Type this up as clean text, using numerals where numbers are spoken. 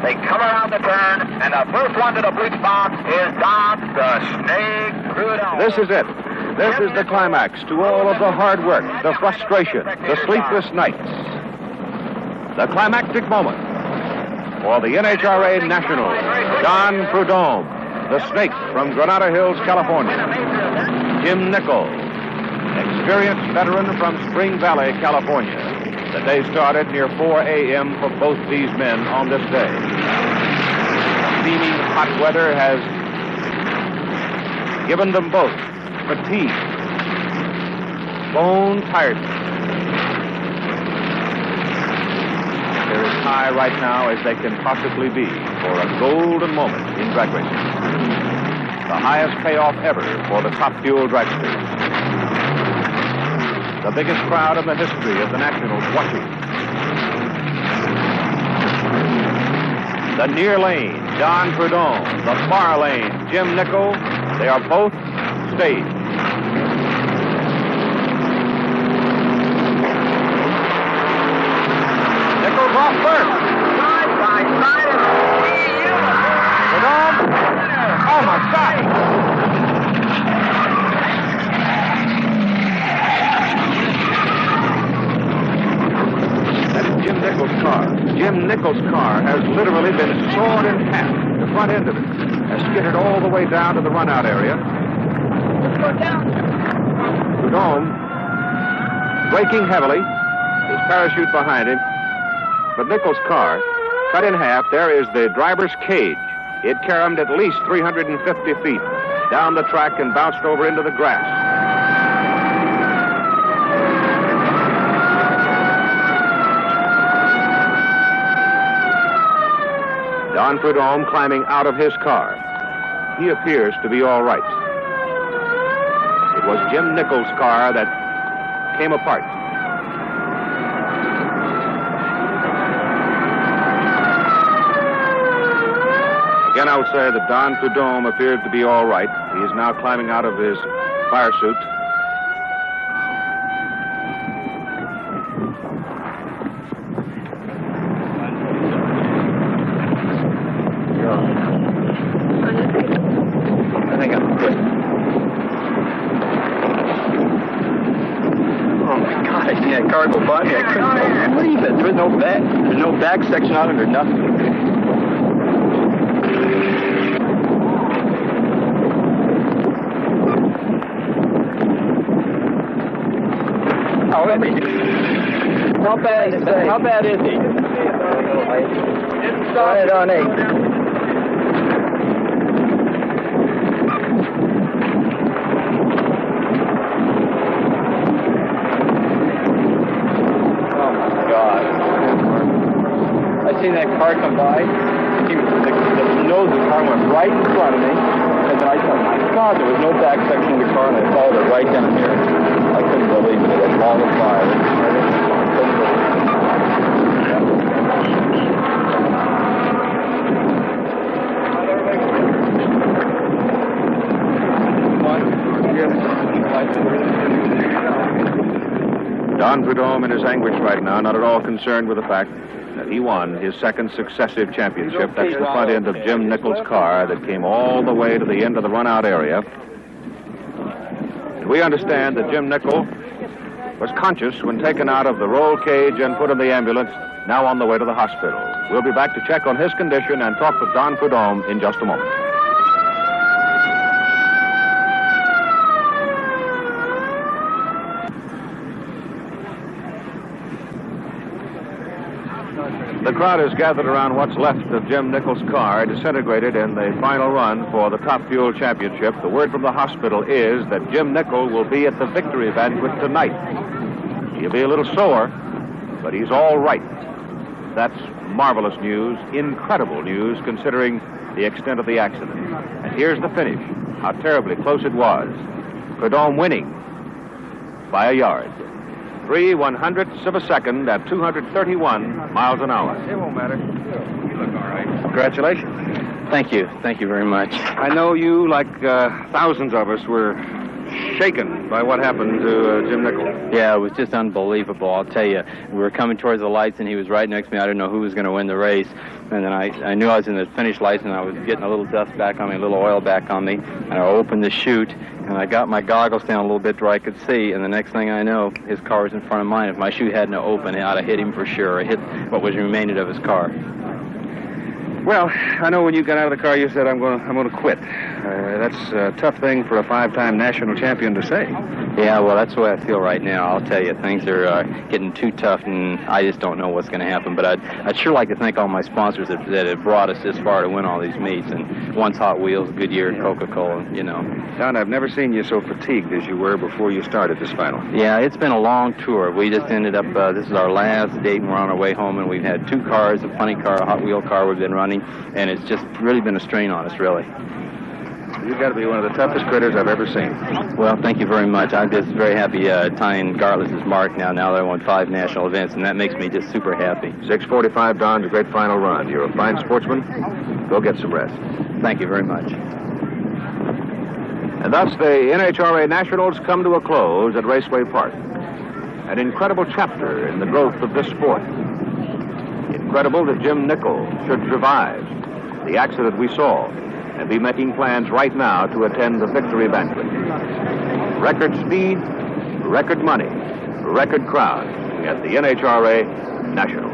They come around the turn, and the first one to the bleach box is Don the Snake Prudhomme. This is it. This is the climax to all of the hard work, the frustration, the sleepless nights. The climactic moment for the NHRA National, Don Prudhomme, the Snake from Granada Hills, California. Jim Nickel, experienced veteran from Spring Valley, California. The day started near 4 a.m. for both these men on this day. Steaming hot weather has given them both fatigue, bone tiredness. They're as high right now as they can possibly be for a golden moment in drag racing. The highest payoff ever for the Top Fuel dragsters. The biggest crowd in the history of the Nationals watching. The near lane, Don Prudhomme. The far lane, Jim Nickel. They are both staged. Nickel's off first. Side by side, Prudhomme. Oh, my God. Jim Nickel's car. Jim Nickel's car has literally been sawed in half. The front end of it has skittered all the way down to the run-out area. Let's go down. Prudhomme braking heavily, his parachute behind him. But Nickel's car, cut in half, there is the driver's cage. It caromed at least 350 feet down the track and bounced over into the grass. Don Prudhomme climbing out of his car. He appears to be all right. It was Jim Nickel's car that came apart. Again, I would say that Don Prudhomme appeared to be all right. He is now climbing out of his fire suit. I think I'm good. Oh my God, I seen that car go by me. I couldn't believe it. There's no back section on it or nothing. How bad is he? Right on 8. I seen that car come by. The nose of the car went right in front of me. And then I thought, my God, there was no back section of the car, and I followed it right down here. I couldn't believe it. It had all the fire. Don Prudhomme in his anguish right now, not at all concerned with the fact that he won his second successive championship. That's the front end of Jim Nickel's car that came all the way to the end of the run-out area. And we understand that Jim Nickel was conscious when taken out of the roll cage and put in the ambulance, now on the way to the hospital. We'll be back to check on his condition and talk with Don Prudhomme in just a moment. The crowd is gathered around what's left of Jim Nickel's car, disintegrated in the final run for the Top Fuel Championship. The word from the hospital is that Jim Nickel will be at the victory banquet tonight. He'll be a little sore, but he's all right. That's marvelous news, incredible news, considering the extent of the accident. And here's the finish, how terribly close it was. Prudhomme winning by a yard. 3/100ths of a second at 231 miles an hour. It won't matter. You look all right. Congratulations. Thank you. Thank you very much. I know you, like thousands of us, were shaken by what happened to Jim Nichols. Yeah, it was just unbelievable. I'll tell you, we were coming towards the lights, and he was right next to me. I didn't know who was going to win the race. And then I knew I was in the finish lights, and I was getting a little dust back on me, a little oil back on me. And I opened the chute, and I got my goggles down a little bit where I could see. And the next thing I know, his car was in front of mine. If my chute hadn't opened, I'd have hit him for sure. I hit what was remaining of his car. Well, I know when you got out of the car, you said, I'm going to quit. That's a tough thing for a 5-time national champion to say. Yeah, well, that's the way I feel right now. I'll tell you, things are getting too tough, and I just don't know what's going to happen. But I'd sure like to thank all my sponsors that have brought us this far to win all these meets. And once Hot Wheels, Goodyear, and Coca-Cola, you know. Don, I've never seen you so fatigued as you were before you started this final. Yeah, it's been a long tour. We just ended up, this is our last date, and we're on our way home, and we've had 2 cars, a funny car, a Hot Wheel car we've been running, and it's just really been a strain on us, really. You've got to be one of the toughest critters I've ever seen. Well, thank you very much. I'm just very happy tying Gartlett's mark now that I won 5 national events, and that makes me just super happy. 6:45, Don's a great final run. You're a fine sportsman. Go get some rest. Thank you very much. And thus the NHRA Nationals come to a close at Raceway Park. An incredible chapter in the growth of this sport. Incredible that Jim Nichols should survive the accident we saw and be making plans right now to attend the victory banquet. Record speed, record money, record crowd at the NHRA Nationals.